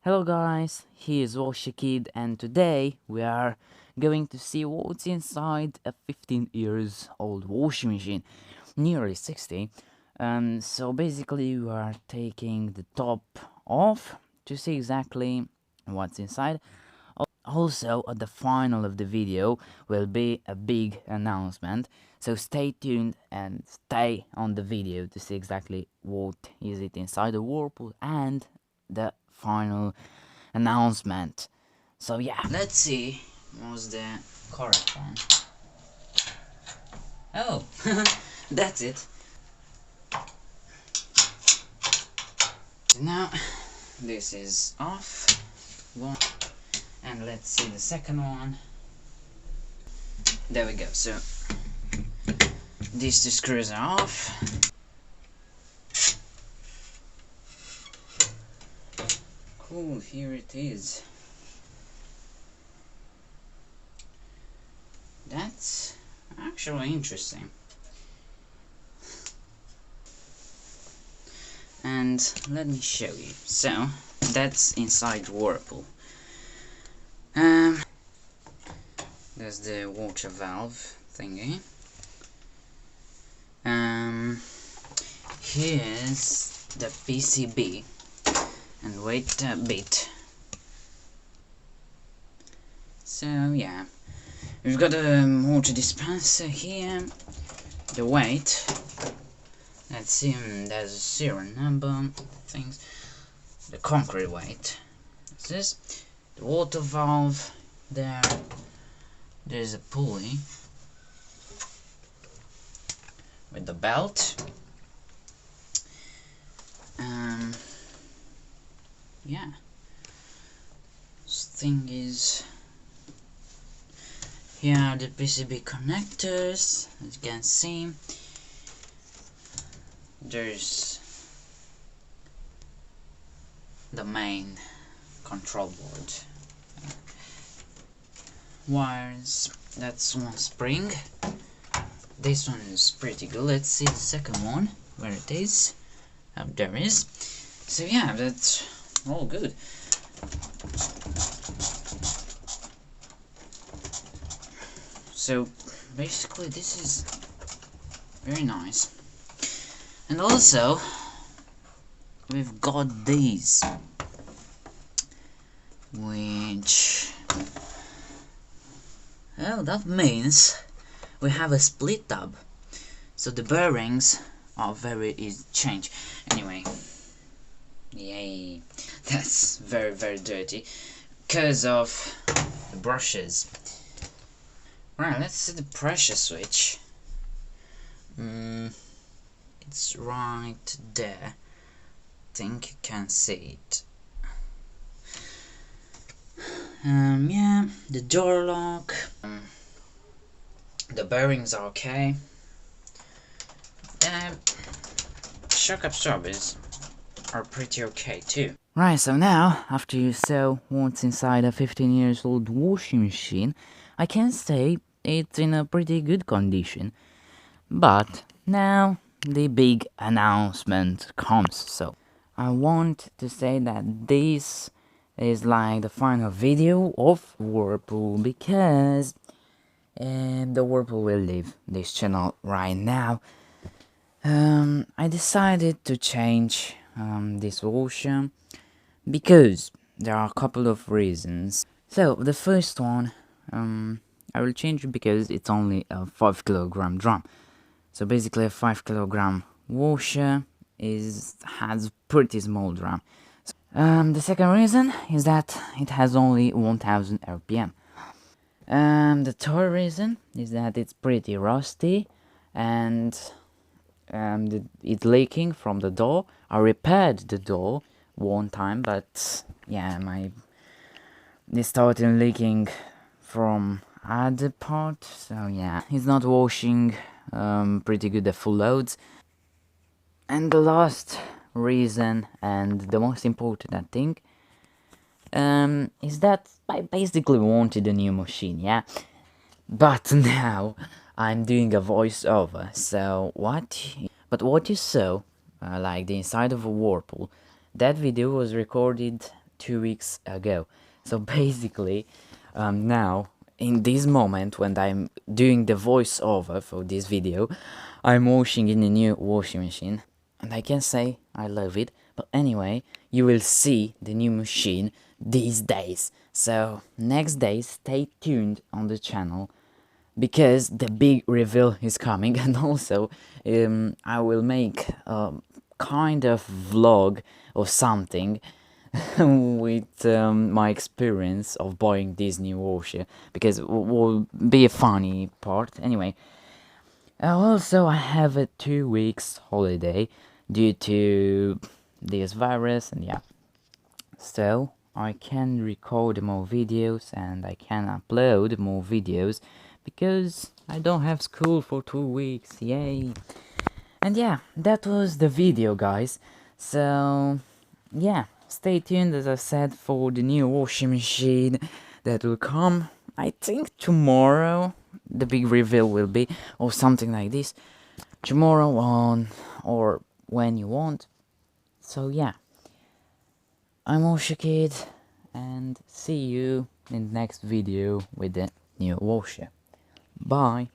Hello guys, here's Kid, and today we are going to see what's inside a 15 years old washing machine, nearly 60. So basically we are taking the top off to see exactly what's inside. Also at the final of the video will be a big announcement, so stay tuned and stay on the video to see exactly what is it inside the Whirlpool and the final announcement. So yeah, let's see what's the correct one. Oh, that's it. Now this is off. One, and let's see the second one. There we go. So these two screws are off. Cool, here it is. That's actually interesting. And let me show you. So that's inside Whirlpool. There's the water valve thingy. Here's the PCB, and wait a bit. So yeah, we've got a water dispenser here. The weight. Let's see. There's a serial number. Things. The concrete weight. What's this? The water valve. There. There's a pulley with the belt. Yeah. This thing is. Here are the PCB connectors, as you can see. There's the main control board. Wires, that's one spring. This one is pretty good. Let's see the second one, where it is. There is. So yeah, that's all good. So basically this is very nice. And also we've got these, which, well, that means we have a split tub, so the bearings are very easy to change. Anyway, yay, that's very dirty because of the brushes. Right, let's see the pressure switch. It's right there. I think you can see it. Yeah, the door lock. The bearings are okay. Shock absorbers are pretty okay too. Right, so now, after you saw what's inside a 15 years old washing machine, I can say it's in a pretty good condition. But now the big announcement comes. So I want to say that this is like the final video of Whirlpool, because the Whirlpool will leave this channel right now. I decided to change this washer because there are a couple of reasons. So the first one, I will change it because it's only a 5 kilogram drum. So basically a 5 kilogram washer has pretty small drum. The second reason is that it has only 1000 RPM. The third reason is that it's pretty rusty and it's leaking from the door. I repaired the door one time, but yeah, it started leaking from other part, so yeah, it's not washing pretty good at full loads. And the last reason, and the most important, I think, is that I basically wanted a new machine, yeah? But now I'm doing a voiceover, so what you saw, like the inside of a Whirlpool, that video was recorded 2 weeks ago. So basically, now in this moment when I'm doing the voiceover for this video, I'm washing in a new washing machine, and I can say I love it. But anyway, you will see the new machine these days. So next day, stay tuned on the channel, because the big reveal is coming. And also I will make a kind of vlog or something with my experience of buying this new washer, because it will be a funny part. Anyway, also I have a 2 weeks holiday due to this virus, and yeah, so I can record more videos and I can upload more videos, because I don't have school for 2 weeks, yay. And yeah, that was the video, guys. So yeah, stay tuned, as I said, for the new washing machine that will come, I think tomorrow. The big reveal will be, or something like this, tomorrow on, or when you want. So yeah, I'm Osha Kid, and see you in the next video with the new washer. Bye.